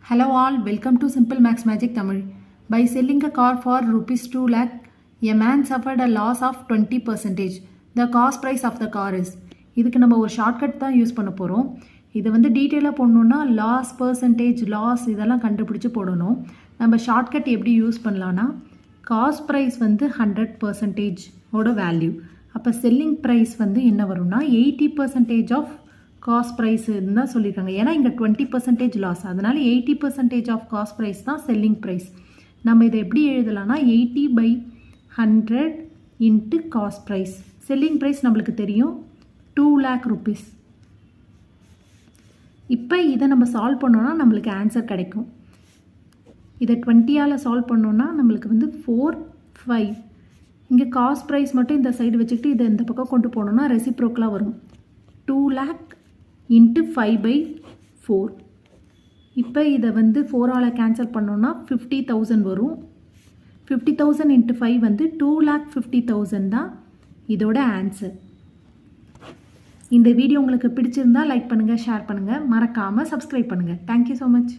Hello all, welcome to Simple Max Magic Tamil. By selling a car for rupees 2 lakh, a man suffered a loss of 20%. The cost price of the car is. இதுக்கு நம்ம ஒரு shortcut தான் use பண்ண போகிறோம். இதை வந்து டீட்டெயிலாக போடணுன்னா லாஸ் இதெல்லாம் கண்டுபிடிச்சி போடணும். நம்ம ஷார்ட்கட் எப்படி யூஸ் பண்ணலான்னா காஸ்ட் ப்ரைஸ் வந்து 100% ஓட வேல்யூ. அப்போ செல்லிங் ப்ரைஸ் வந்து என்ன வரும்னா 80% ஆஃப் காஸ்ட் ப்ரைஸுன்னு தான் சொல்லியிருக்காங்க. ஏன்னா இங்கே 20% லாஸ், அதனால் 80% ஆஃப் காஸ்ட் ப்ரைஸ் தான் செல்லிங் ப்ரைஸ். நம்ம இதை எப்படி எழுதலாம்னா 80/100 into cost price. Selling price நம்மளுக்கு தெரியும் 2 lakh rupees. இப்போ இதை நம்ம சால்வ் பண்ணோன்னா நம்மளுக்கு ஆன்சர் கிடைக்கும். இதை 20ஆல் சால்வ் பண்ணோன்னா நம்மளுக்கு வந்து 4/5. இங்கே காஸ்ட் ப்ரைஸ் மட்டும் இந்த சைடு வச்சுக்கிட்டு இதை இந்த பக்கம் கொண்டு போனோன்னா ரெசிப்ரோக்கலாக வரும். 2 lakh இன்ட்டு 5/4. இப்போ இதை வந்து 4ஆல் கேன்சல் பண்ணோன்னா 50,000 வரும். 50,000 இன்ட்டு 5 வந்து 2,50,000 தான் இதோட ஆன்சர். இந்த வீடியோ உங்களுக்கு பிடிச்சிருந்தால் லைக் பண்ணுங்கள், ஷேர் பண்ணுங்கள், மறக்காமல் சப்ஸ்கிரைப் பண்ணுங்கள். Thank you so much.